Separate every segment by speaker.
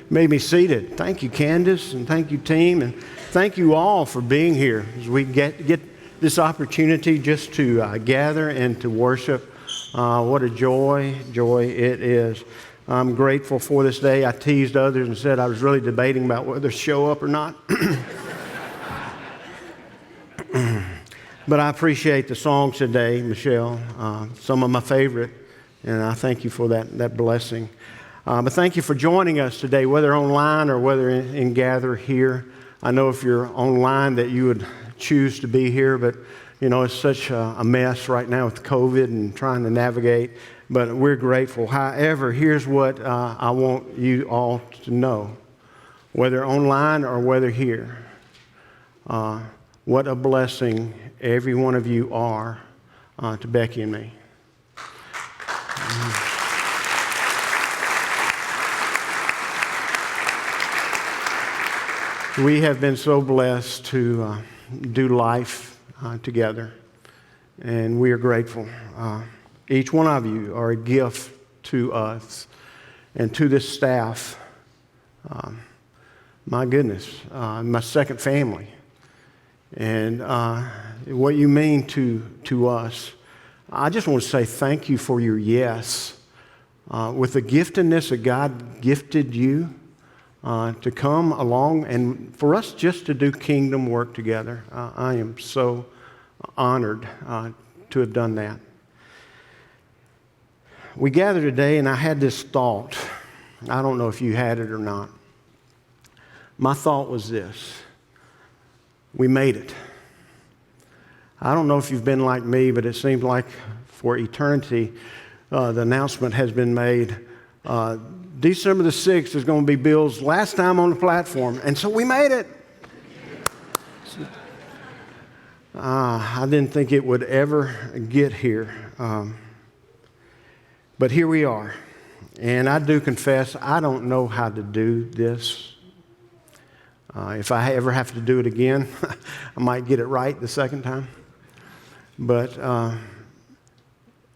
Speaker 1: may be seated. Thank you, Candace, and thank you, team, and thank you all for being here as we get this opportunity just to gather and to worship. What a joy it is. I'm grateful for this day. I teased others and said I was really debating about whether to show up or not. But I appreciate the songs today, Michelle, some of my favorite, and I thank you for that blessing. But thank you for joining us today, whether online or whether in gather here. I know if you're online that you would choose to be here, but you know, it's such a mess right now with COVID and trying to navigate, but we're grateful. However, here's what I want you all to know, whether online or whether here. What a blessing every one of you are to Becky and me. We have been so blessed to do life together, and we are grateful. Each one of you are a gift to us and to this staff. My goodness, my second family. And what you mean to us. I just want to say thank you for your yes. With the giftedness that God gifted you to come along and for us just to do kingdom work together. I am so honored to have done that. We gather today and I had this thought. I don't know if you had it or not. My thought was this. We made it. I don't know if you've been like me, but it seems like for eternity, the announcement has been made. December the 6th is going to be Bill's last time on the platform, and so we made it. I didn't think it would ever get here, but here we are. And I do confess, I don't know how to do this. If I ever have to do it again, I might get it right the second time. But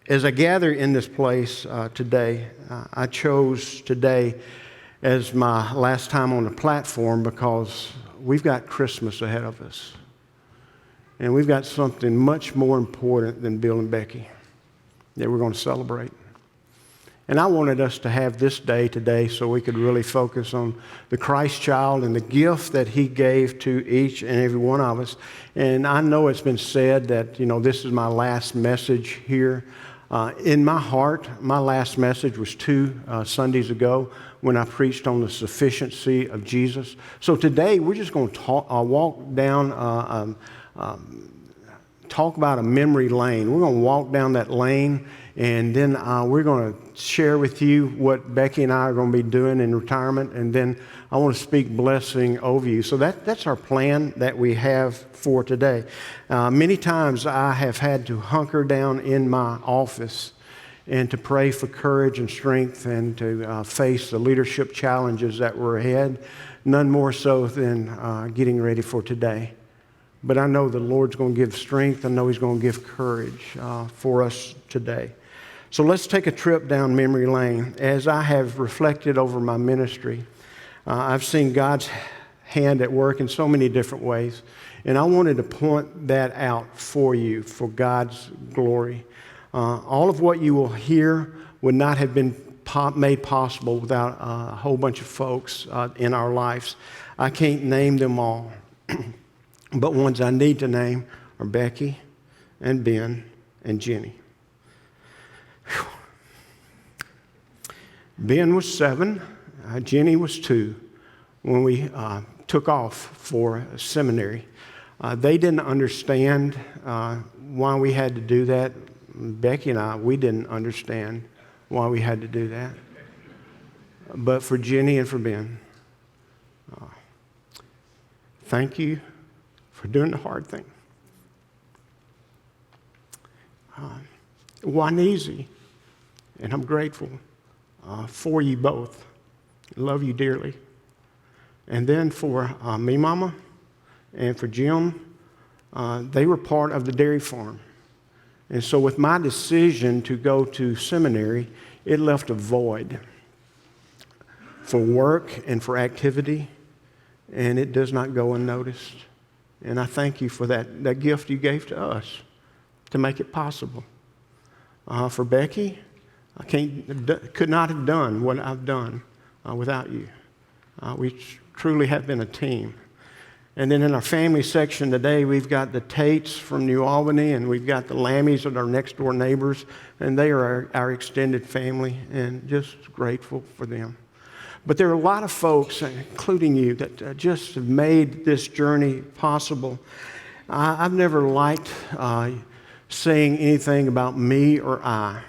Speaker 1: as I gather in this place today, I chose today as my last time on the platform because we've got Christmas ahead of us. And we've got something much more important than Bill and Becky that we're going to celebrate. And I wanted us to have this day today so we could really focus on the Christ child and the gift that he gave to each and every one of us. And I know it's been said that, you know, this is my last message here. In my heart, my last message was 2 Sundays ago when I preached on the sufficiency of Jesus. So today we're just going to walk down, talk about a memory lane. We're going to walk down that lane. And then we're going to share with you what Becky and I are going to be doing in retirement. And then I want to speak blessing over you. So that's our plan that we have for today. Many times I have had to hunker down in my office and to pray for courage and strength and to face the leadership challenges that were ahead. None more so than getting ready for today. But I know the Lord's going to give strength. I know he's going to give courage for us today. So let's take a trip down memory lane. As I have reflected over my ministry, I've seen God's hand at work in so many different ways. And I wanted to point that out for you, for God's glory. All of what you will hear would not have been made possible without a whole bunch of folks in our lives. I can't name them all. But ones I need to name are Becky and Ben and Jenny. Whew. Ben was 7, Jenny was 2 when we took off for seminary. They didn't understand why we had to do that. Becky and I, we didn't understand why we had to do that. But for Jenny and for Ben, thank you for doing the hard thing. It wasn't easy, and I'm grateful for you both. I love you dearly. And then for me, Mama, and for Jim, they were part of the dairy farm. And so with my decision to go to seminary, it left a void for work and for activity, and it does not go unnoticed. And I thank you for that gift you gave to us to make it possible. For Becky, I could not have done what I've done without you. We truly have been a team. And then in our family section today, we've got the Tates from New Albany, and we've got the Lammies that are next door neighbors, and they are our extended family, and just grateful for them. But there are a lot of folks, including you, that just have made this journey possible. I've never liked saying anything about me or I.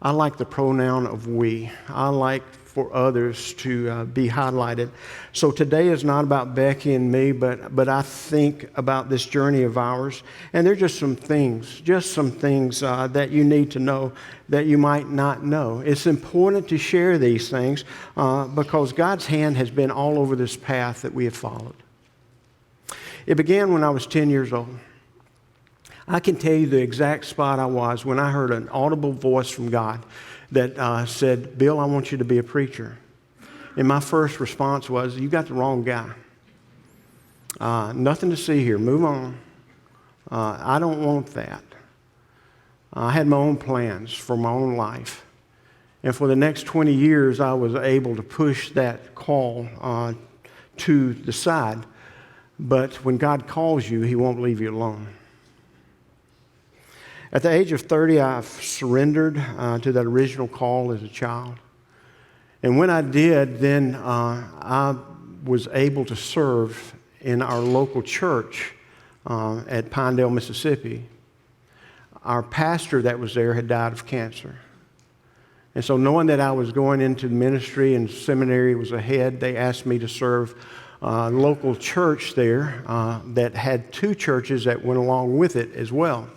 Speaker 1: I like the pronoun of we. I like for others to be highlighted. So today is not about Becky and me, but I think about this journey of ours. And there are just some things that you need to know that you might not know. It's important to share these things because God's hand has been all over this path that we have followed. It began when I was 10 years old. I can tell you the exact spot I was when I heard an audible voice from God that said, Bill, I want you to be a preacher. And my first response was, you got the wrong guy. Nothing to see here. Move on. I don't want that. I had my own plans for my own life. And for the next 20 years, I was able to push that call to the side. But when God calls you, He won't leave you alone. At the age of 30, I surrendered to that original call as a child. And when I did, then I was able to serve in our local church at Pinedale, Mississippi. Our pastor that was there had died of cancer. And so knowing that I was going into ministry and seminary was ahead, they asked me to serve a local church there that had two churches that went along with it as well.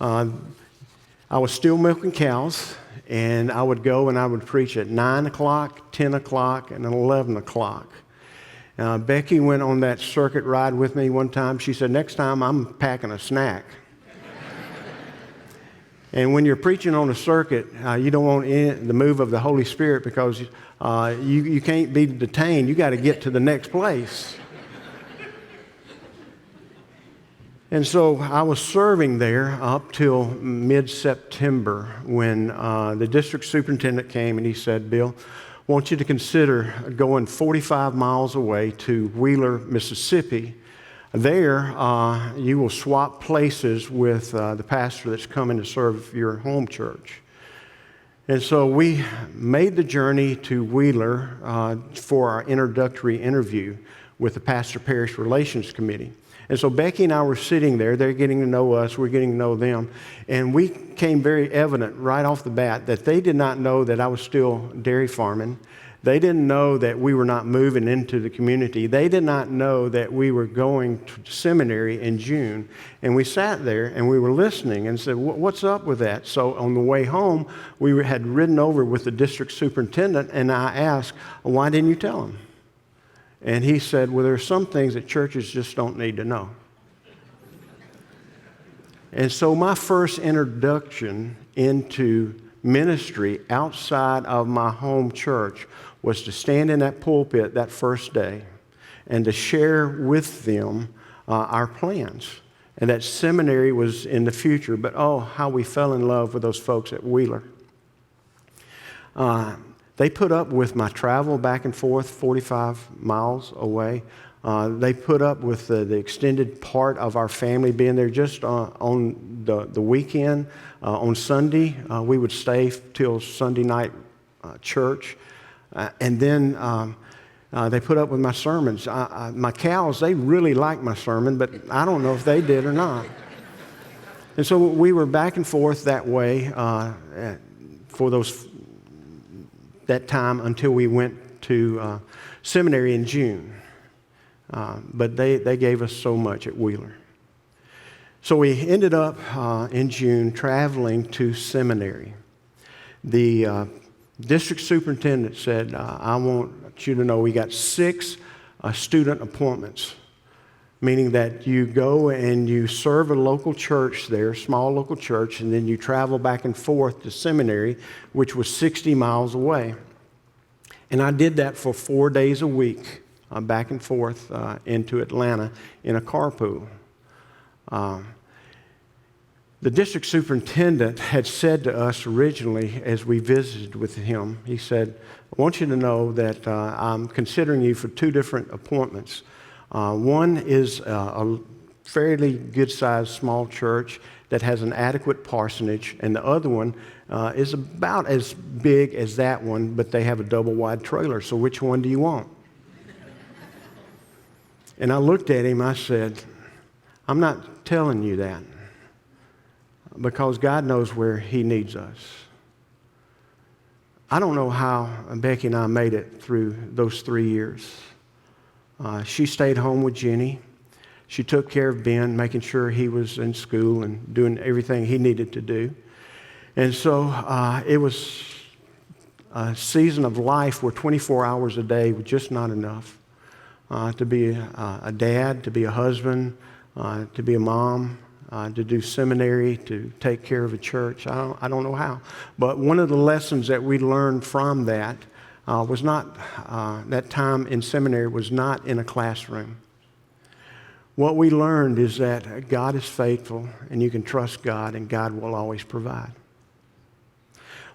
Speaker 1: I was still milking cows, and I would go and I would preach at 9 o'clock, 10 o'clock, and 11 o'clock. Becky went on that circuit ride with me one time. She said, next time I'm packing a snack. And when you're preaching on a circuit, you don't want the move of the Holy Spirit because you can't be detained. You got to get to the next place. And so I was serving there up till mid-September when the district superintendent came and he said, Bill, I want you to consider going 45 miles away to Wheeler, Mississippi. There, you will swap places with the pastor that's coming to serve your home church. And so we made the journey to Wheeler for our introductory interview with the Pastor Parish Relations Committee. And so Becky and I were sitting there. They're getting to know us. We're getting to know them. And we came very evident right off the bat that they did not know that I was still dairy farming. They didn't know that we were not moving into the community. They did not know that we were going to seminary in June. And we sat there and we were listening and said, what's up with that? So on the way home, we had ridden over with the district superintendent, and I asked, why didn't you tell him? And he said, well, there are some things that churches just don't need to know. And so my first introduction into ministry outside of my home church was to stand in that pulpit that first day and to share with them our plans. And that seminary was in the future, but oh, how we fell in love with those folks at Wheeler. They put up with my travel back and forth 45 miles away. They put up with the extended part of our family being there just on the weekend. On Sunday, we would stay till Sunday night church. And then they put up with my sermons. My cows, they really liked my sermon, but I don't know if they did or not. And so we were back and forth that way for that time until we went to seminary in June. But they gave us so much at Wheeler. So we ended up in June traveling to seminary. The district superintendent said, I want you to know we got 6 student appointments, meaning that you go and you serve a local church there, small local church, and then you travel back and forth to seminary, which was 60 miles away. And I did that for 4 days a week, back and forth into Atlanta in a carpool. The district superintendent had said to us originally as we visited with him, he said, I want you to know that I'm considering you for 2 different appointments. One is a fairly good-sized small church that has an adequate parsonage, and the other one is about as big as that one, but they have a double-wide trailer. So which one do you want? And I looked at him, I said, I'm not telling you that, because God knows where He needs us. I don't know how Becky and I made it through those 3 years. She stayed home with Jenny. She took care of Ben, making sure he was in school and doing everything he needed to do. And so it was a season of life where 24 hours a day was just not enough to be a dad, to be a husband, to be a mom, to do seminary, to take care of a church. I don't know how. But one of the lessons that we learned from that was not, that time in seminary was not in a classroom. What we learned is that God is faithful and you can trust God and God will always provide.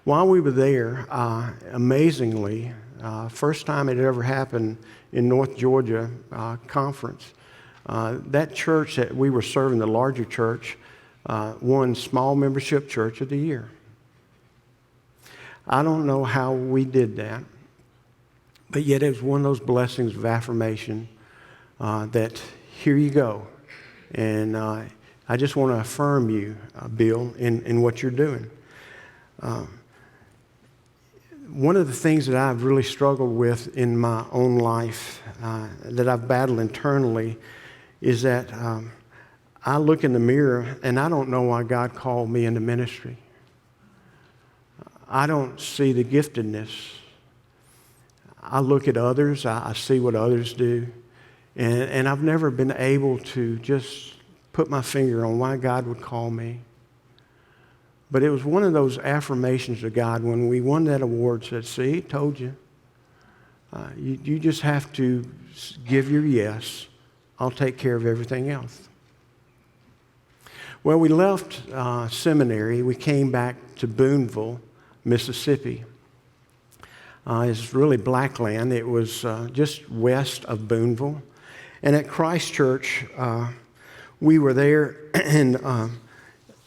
Speaker 1: While we were there, amazingly, first time it had ever happened in North Georgia conference, that church that we were serving, the larger church, won Small Membership Church of the Year. I don't know how we did that, but yet it was one of those blessings of affirmation that here you go. And I just want to affirm you, Bill, in what you're doing. One of the things that I've really struggled with in my own life, that I've battled internally, is that I look in the mirror and I don't know why God called me into ministry. I don't see the giftedness. I look at others, I see what others do, and I've never been able to just put my finger on why God would call me. But it was one of those affirmations of God when we won that award, said, see, told you. You just have to give your yes. I'll take care of everything else. Well, we left seminary. We came back to Booneville, Mississippi. It's really black land. It was just west of Booneville. And at Christ Church, we were there, and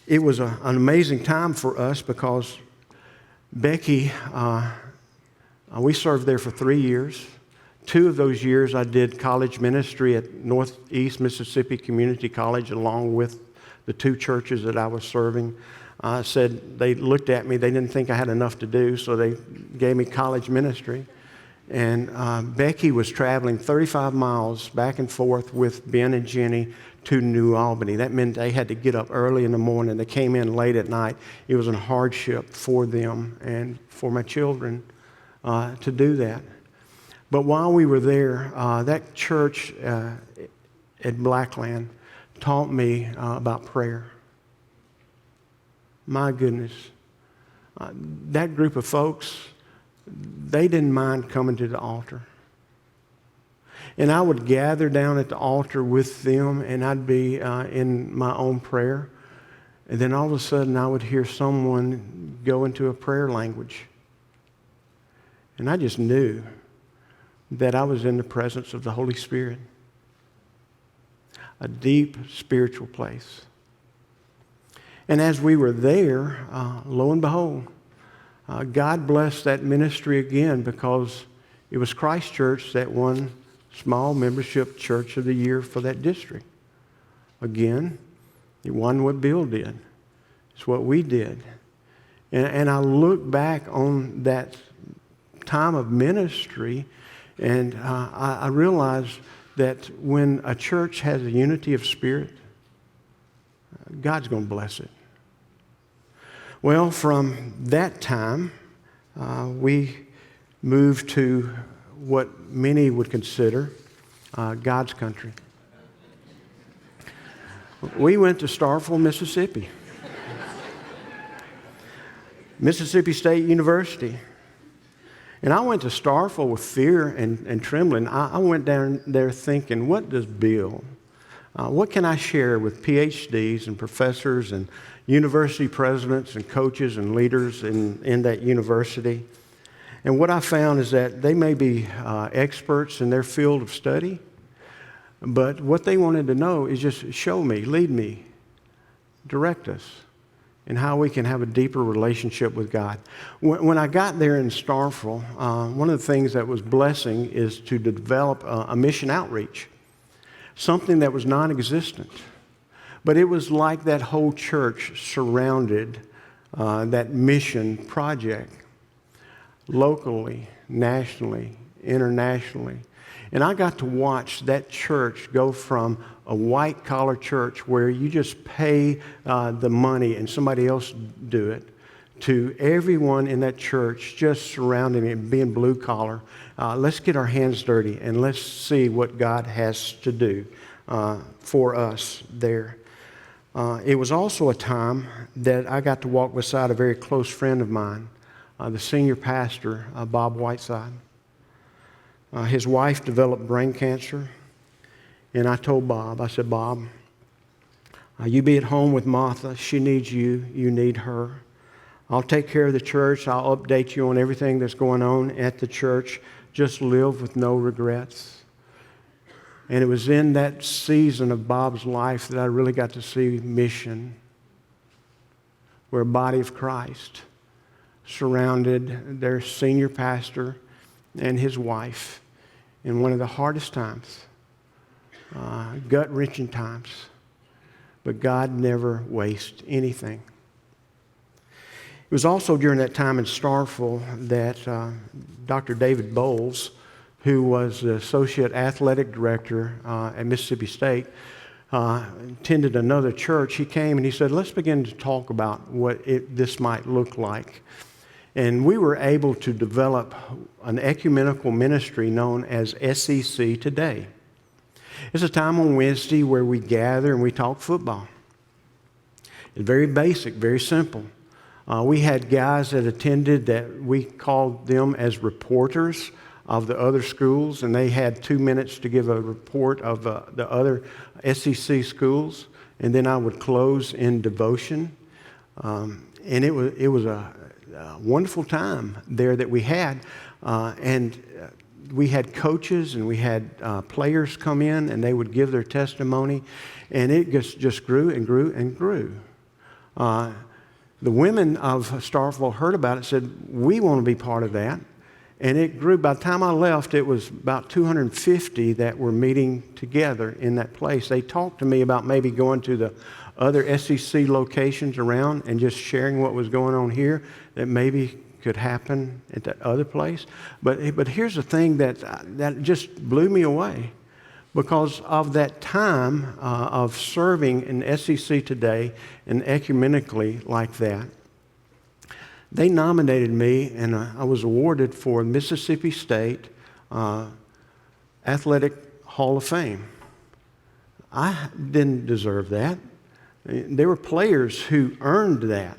Speaker 1: it was an amazing time for us because Becky, we served there for 3 years. 2 of those years I did college ministry at Northeast Mississippi Community College along with the 2 churches that I was serving. Said they looked at me, they didn't think I had enough to do, so they gave me college ministry. And Becky was traveling 35 miles back and forth with Ben and Jenny to New Albany. That meant they had to get up early in the morning. They came in late at night. It was a hardship for them and for my children to do that. But while we were there, that church at Blackland taught me about prayer. My goodness. That group of folks, they didn't mind coming to the altar. And I would gather down at the altar with them, and I'd be in my own prayer. And then all of a sudden, I would hear someone go into a prayer language. And I just knew that I was in the presence of the Holy Spirit. A deep spiritual place. And as we were there, lo and behold, God blessed that ministry again because it was Christ Church that won Small Membership Church of the Year for that district. Again, it won what Bill did. It's what we did. And I look back on that time of ministry, and I realize that when a church has a unity of spirit, God's going to bless it. Well, from that time, we moved to what many would consider God's country. We went to Starkville, Mississippi. Mississippi State University. And I went to Starkville with fear and trembling. I went down there thinking, what does Bill, what can I share with PhDs and professors and university presidents and coaches and leaders in that university? And what I found is that they may be experts in their field of study, but what they wanted to know is just show me, lead me, direct us, and how we can have a deeper relationship with God. When I got there in Starkville, one of the things that was blessing is to develop a mission outreach, something that was non-existent. But it was like that whole church surrounded that mission project, locally, nationally, internationally. And I got to watch that church go from a white-collar church where you just pay the money and somebody else do it, to everyone in that church just surrounding it, being blue-collar. Let's get our hands dirty and let's see what God has to do for us there. It was also a time that I got to walk beside a very close friend of mine, the senior pastor, Bob Whiteside. His wife developed brain cancer, and I told Bob, I said, Bob, you be at home with Martha. She needs you. You need her. I'll take care of the church. I'll update you on everything that's going on at the church. Just live with no regrets. And it was in that season of Bob's life that I really got to see mission, where a body of Christ surrounded their senior pastor and his wife in one of the hardest times, gut-wrenching times. But God never wastes anything. It was also during that time in Starkville that Dr. David Bowles, who was the Associate Athletic Director at Mississippi State, attended another church. He came and he said, let's begin to talk about what this might look like. And we were able to develop an ecumenical ministry known as SEC Today. It's a time on Wednesday where we gather and we talk football. It's very basic, very simple. We had guys that attended that we called them as reporters of the other schools, and they had 2 minutes to give a report of the other SEC schools, and then I would close in devotion. And it was a wonderful time there that we had, and we had coaches and we had players come in and they would give their testimony, and it just grew and grew and grew. The women of Starkville heard about it, said, we want to be part of that. And it grew. By the time I left, it was about 250 that were meeting together in that place. They talked to me about maybe going to the other SEC locations around and just sharing what was going on here that maybe could happen at that other place. But here's the thing that just blew me away. Because of that time of serving in SEC Today and ecumenically like that, they nominated me, and I was awarded for Mississippi State Athletic Hall of Fame. I didn't deserve that. There were players who earned that,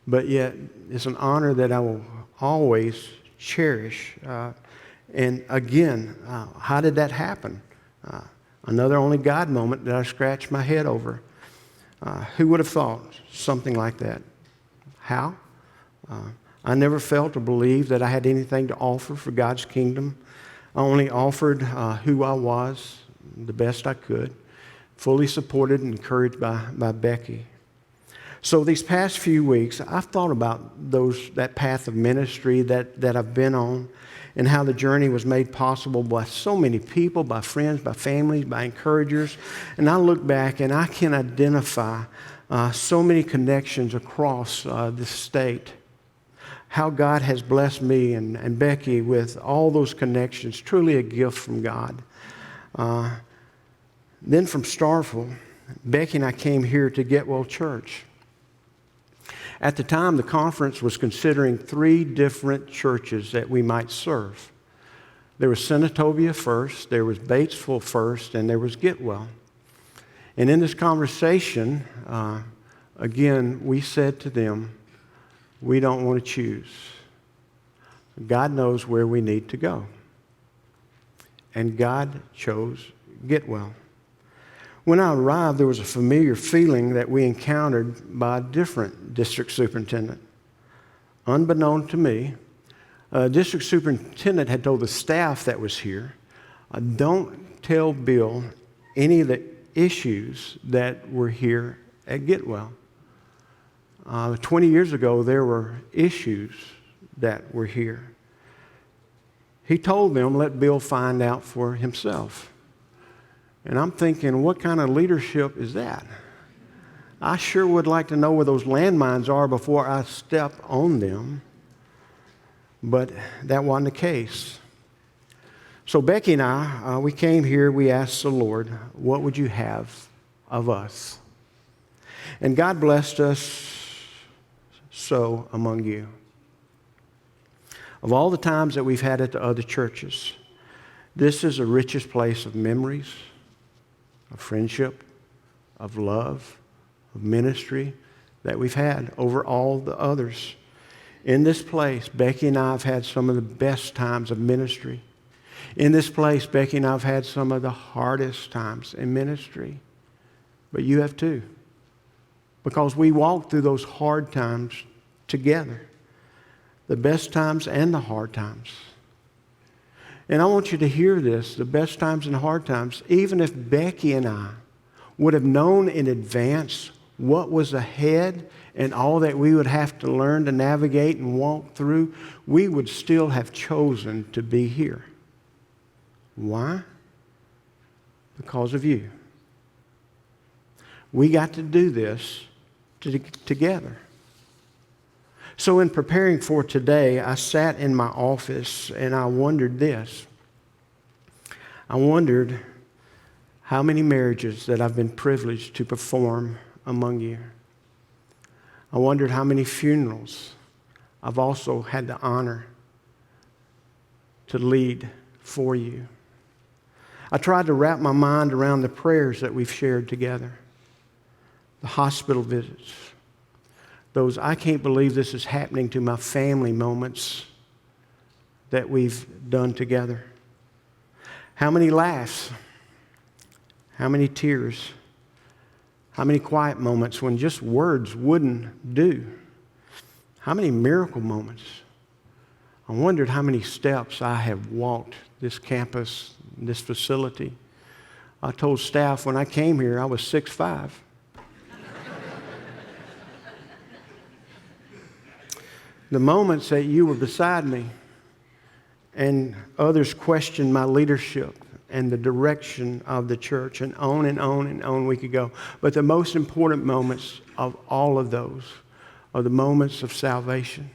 Speaker 1: but yet it's an honor that I will always cherish. And again, how did that happen? Another only God moment that I scratched my head over. Who would have thought something like that? How? I never felt or believed that I had anything to offer for God's kingdom. I only offered who I was the best I could, fully supported and encouraged by Becky. So these past few weeks, I've thought about that path of ministry that I've been on, and how the journey was made possible by so many people, by friends, by families, by encouragers. And I look back and I can identify so many connections across this state. How God has blessed me and Becky with all those connections, truly a gift from God. Then from Starkville, Becky and I came here to Getwell Church. At the time, the conference was considering 3 different churches that we might serve. There was Senatobia first, there was Batesville first, and there was Getwell. And in this conversation, again, we said to them, we don't want to choose. God knows where we need to go. And God chose Getwell. When I arrived, there was a familiar feeling that we encountered by a different district superintendent. Unbeknown to me, district superintendent had told the staff that was here, don't tell Bill any of the issues that were here at Getwell. 20 years ago, there were issues that were here. He told them, let Bill find out for himself. And I'm thinking, what kind of leadership is that? I sure would like to know where those landmines are before I step on them. But that wasn't the case. So Becky and I, we came here, we asked the Lord, what would you have of us? And God blessed us so among you. Of all the times that we've had at the other churches, this is the richest place of memories, of friendship, of love, of ministry that we've had over all the others. In this place, Becky and I have had some of the best times of ministry. In this place, Becky and I have had some of the hardest times in ministry. But you have too. Because we walked through those hard times together. The best times and the hard times. And I want you to hear this, the best times and hard times. Even if Becky and I would have known in advance what was ahead and all that we would have to learn to navigate and walk through, we would still have chosen to be here. Why? Because of you. We got to do this together. So in preparing for today, I sat in my office and I wondered this. I wondered how many marriages that I've been privileged to perform among you. I wondered how many funerals I've also had the honor to lead for you. I tried to wrap my mind around the prayers that we've shared together, the hospital visits, those I can't believe this is happening to my family moments that we've done together. How many laughs? How many tears? How many quiet moments when just words wouldn't do? How many miracle moments? I wondered how many steps I have walked this campus, this facility. I told staff when I came here I was 6'5". The moments that you were beside me and others questioned my leadership and the direction of the church, and on and on and on we could go. But the most important moments of all of those are the moments of salvation,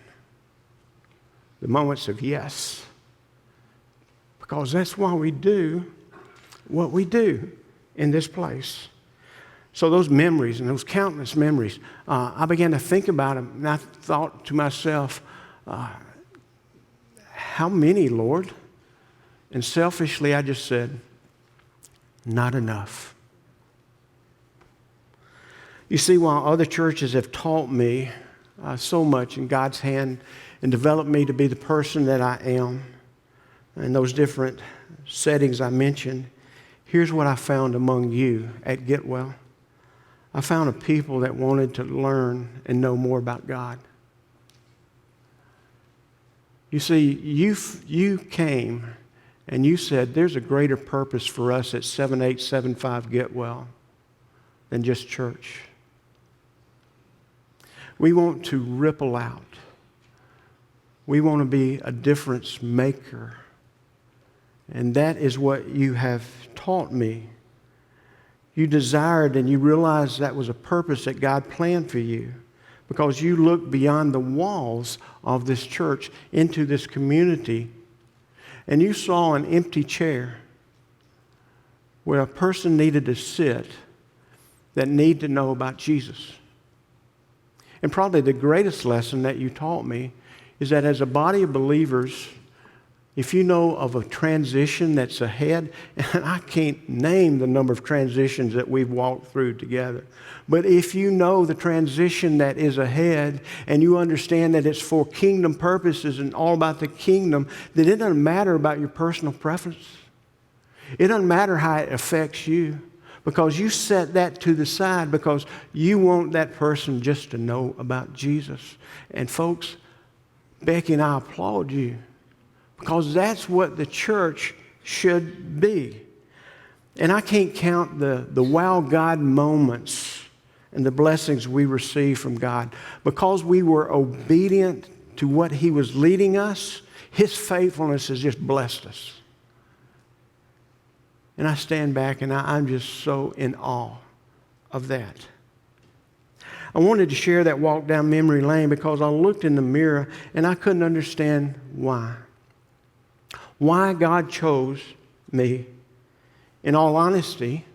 Speaker 1: the moments of yes, because that's why we do what we do in this place. So those memories and those countless memories, I began to think about them, and I thought to myself, how many, Lord? And selfishly, I just said, not enough. You see, while other churches have taught me so much in God's hand and developed me to be the person that I am in those different settings I mentioned, here's what I found among you at Getwell. I found a people that wanted to learn and know more about God. You see, you came and you said there's a greater purpose for us at 7875 Getwell than just church. We want to ripple out. We want to be a difference maker. And that is what you have taught me. You desired and you realized that was a purpose that God planned for you because you looked beyond the walls of this church into this community and you saw an empty chair where a person needed to sit that needed to know about Jesus. And probably the greatest lesson that you taught me is that as a body of believers, if you know of a transition that's ahead, and I can't name the number of transitions that we've walked through together, but if you know the transition that is ahead and you understand that it's for kingdom purposes and all about the kingdom, then it doesn't matter about your personal preference. It doesn't matter how it affects you, because you set that to the side because you want that person just to know about Jesus. And folks, Becky and I applaud you, because that's what the church should be. And I can't count the wow God moments and the blessings we receive from God. Because we were obedient to what He was leading us, His faithfulness has just blessed us. And I stand back and I'm just so in awe of that. I wanted to share that walk down memory lane because I looked in the mirror and I couldn't understand why. Why God chose me. In all honesty,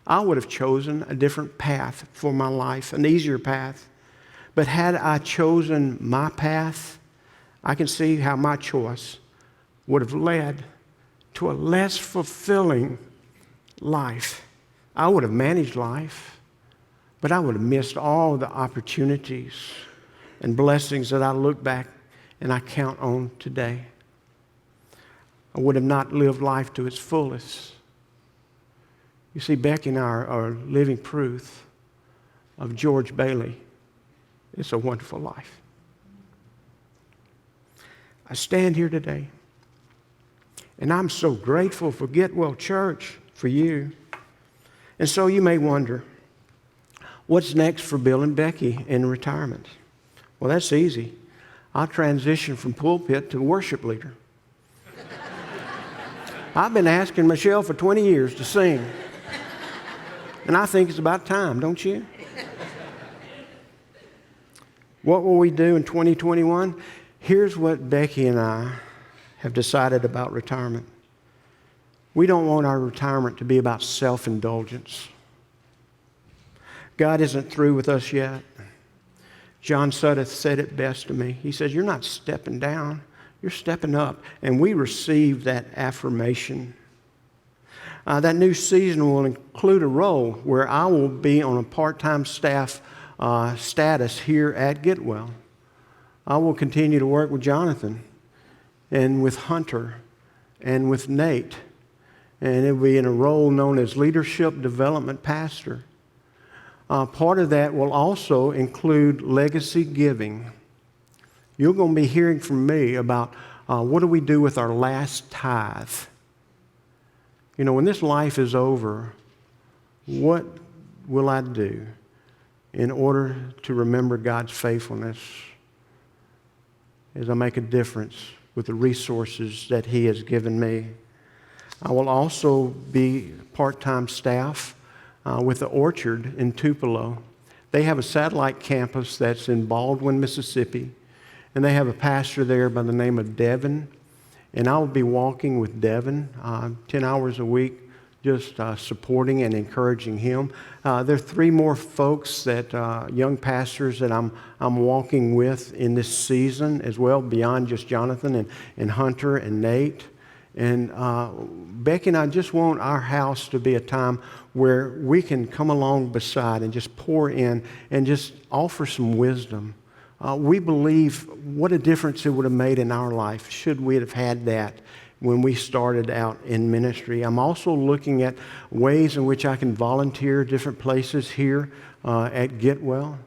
Speaker 1: I would have chosen a different path for my life, an easier path. But had I chosen my path, I can see how my choice would have led to a less fulfilling life. I would have managed life, but I would have missed all the opportunities and blessings that I look back and I count on today. I would have not lived life to its fullest. You see, Becky and I are living proof of George Bailey. It's a wonderful life. I stand here today, and I'm so grateful for Getwell Church, for you. And so you may wonder, what's next for Bill and Becky in retirement? Well, that's easy. I'll transition from pulpit to worship leader. I've been asking Michelle for 20 years to sing. And I think it's about time, don't you? What will we do in 2021? Here's what Becky and I have decided about retirement. We don't want our retirement to be about self-indulgence. God isn't through with us yet. John Suddeth said it best to me. He says, you're not stepping down, you're stepping up. And we receive that affirmation. That new season will include a role where I will be on a part-time staff status here at Getwell. I will continue to work with Jonathan and with Hunter and with Nate. And it will be in a role known as Leadership Development Pastor. Part of that will also include legacy giving. You're going to be hearing from me about what do we do with our last tithe. You know, when this life is over, what will I do in order to remember God's faithfulness as I make a difference with the resources that He has given me? I will also be part-time staff with the Orchard in Tupelo. They have a satellite campus that's in Baldwin, Mississippi, and they have a pastor there by the name of Devin. And I will be walking with Devin 10 hours a week, just supporting and encouraging him. There are 3 more folks that young pastors that I'm walking with in this season as well, beyond just Jonathan and Hunter and Nate. And Becky and I just want our house to be a time where we can come along beside and just pour in and just offer some wisdom. We believe what a difference it would have made in our life should we have had that when we started out in ministry. I'm also looking at ways in which I can volunteer different places here at Getwell.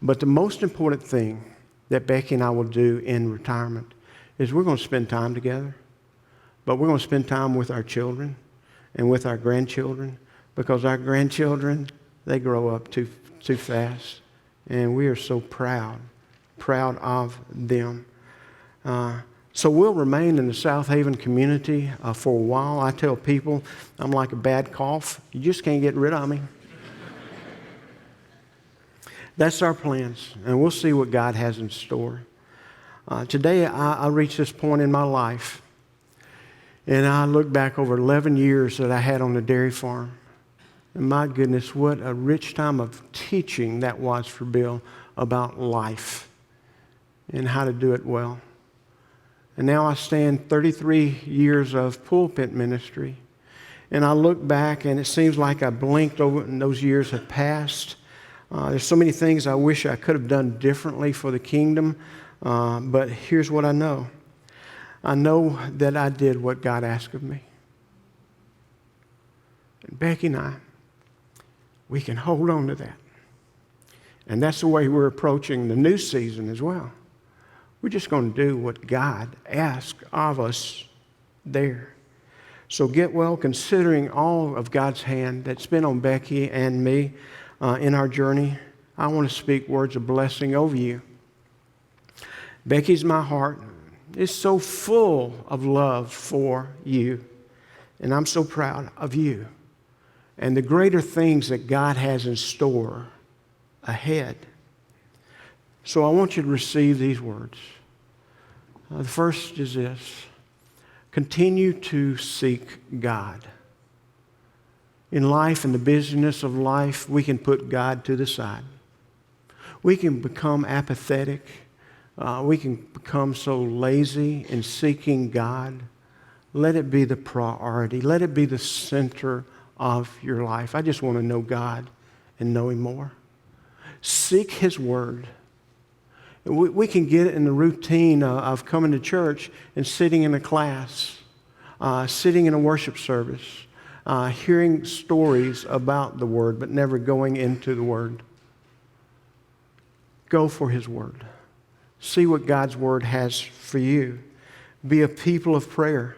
Speaker 1: But the most important thing that Becky and I will do in retirement is we're going to spend time together. But we're going to spend time with our children and with our grandchildren, because our grandchildren, they grow up too fast. And we are so proud of them. So we'll remain in the South Haven community for a while. I tell people I'm like a bad cough. You just can't get rid of me. That's our plans, and we'll see what God has in store. Today, I reached this point in my life, and I look back over 11 years that I had on the dairy farm. And my goodness, what a rich time of teaching that was for Bill about life and how to do it well. And now I stand 33 years of pulpit ministry. And I look back and it seems like I blinked over and those years have passed. There's so many things I wish I could have done differently for the kingdom. But here's what I know. I know that I did what God asked of me. And Becky and I, we can hold on to that. And that's the way we're approaching the new season as well. We're just going to do what God asked of us there. So get well, considering all of God's hand that's been on Becky and me in our journey. I want to speak words of blessing over you. Becky's my heart is so full of love for you, and I'm so proud of you and the greater things that God has in store ahead. So I want you to receive these words. The first is this: continue to seek God. In life, in the busyness of life, we can put God to the side. We can become apathetic. We can become so lazy in seeking God. Let it be the priority. Let it be the center of your life. I just want to know God and know Him more. Seek His Word. We can get in the routine of coming to church and sitting in a class, sitting in a worship service, hearing stories about the Word, but never going into the Word. Go for His Word. See what God's Word has for you. Be a people of prayer.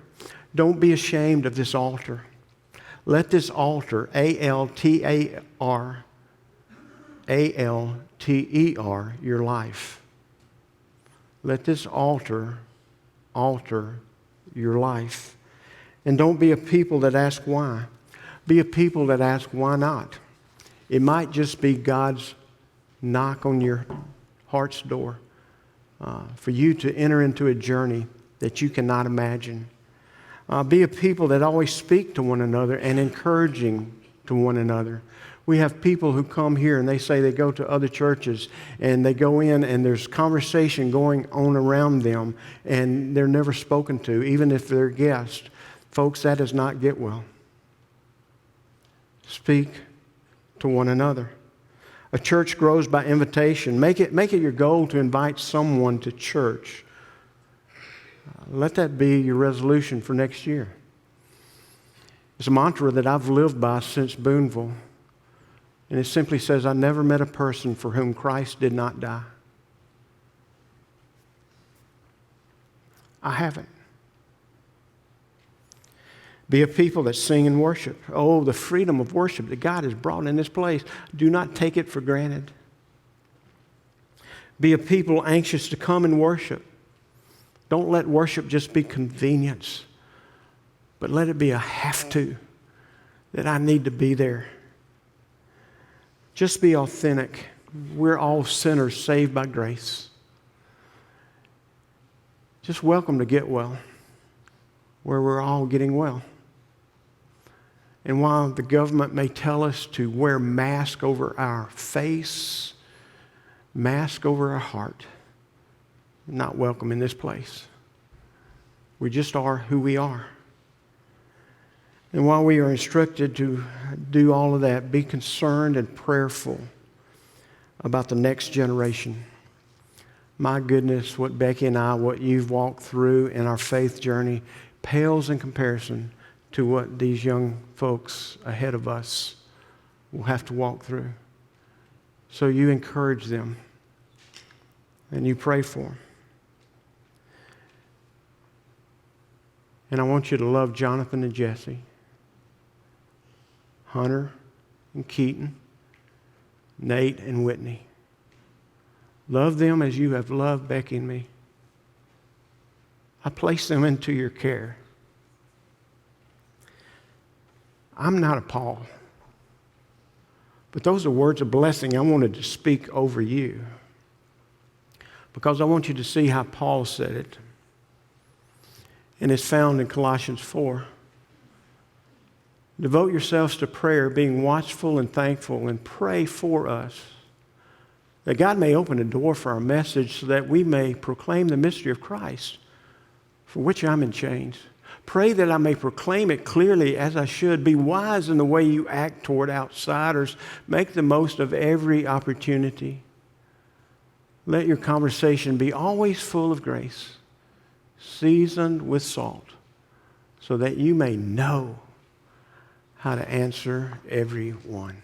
Speaker 1: Don't be ashamed of this altar. Let this altar, A-L-T-A-R, A-L-T-E-R, your life. Let this altar alter your life. And don't be a people that ask why. Be a people that ask why not. It might just be God's knock on your heart's door for you to enter into a journey that you cannot imagine. Be a people that always speak to one another and encouraging to one another. We have people who come here and they say they go to other churches and they go in and there's conversation going on around them and they're never spoken to, even if they're guests. Folks, that does not get well. Speak to one another. A church grows by invitation. Make it your goal to invite someone to church. Let that be your resolution for next year. It's a mantra that I've lived by since Boonville. And it simply says, I never met a person for whom Christ did not die. I haven't. Be a people that sing and worship. Oh, the freedom of worship that God has brought in this place. Do not take it for granted. Be a people anxious to come and worship. Don't let worship just be convenience, but let it be a have to, that I need to be there. Just be authentic. We're all sinners saved by grace. Just welcome to Get Well, where we're all getting well. And while the government may tell us to wear mask over our face, mask over our heart, we're not welcome in this place. We just are who we are. And while we are instructed to do all of that, be concerned and prayerful about the next generation. My goodness, what Becky and I, what you've walked through in our faith journey pales in comparison to what these young folks ahead of us will have to walk through. So you encourage them and you pray for them. And I want you to love Jonathan and Jesse, Hunter and Keaton, Nate and Whitney. Love them as you have loved Becky and me. I place them into your care. I'm not a Paul, but those are words of blessing I wanted to speak over you because I want you to see how Paul said it. And it's found in Colossians 4. Devote yourselves to prayer, being watchful and thankful, and pray for us, that God may open a door for our message so that we may proclaim the mystery of Christ, for which I'm in chains. Pray that I may proclaim it clearly as I should. Be wise in the way you act toward outsiders. Make the most of every opportunity. Let your conversation be always full of grace, seasoned with salt, so that you may know how to answer everyone.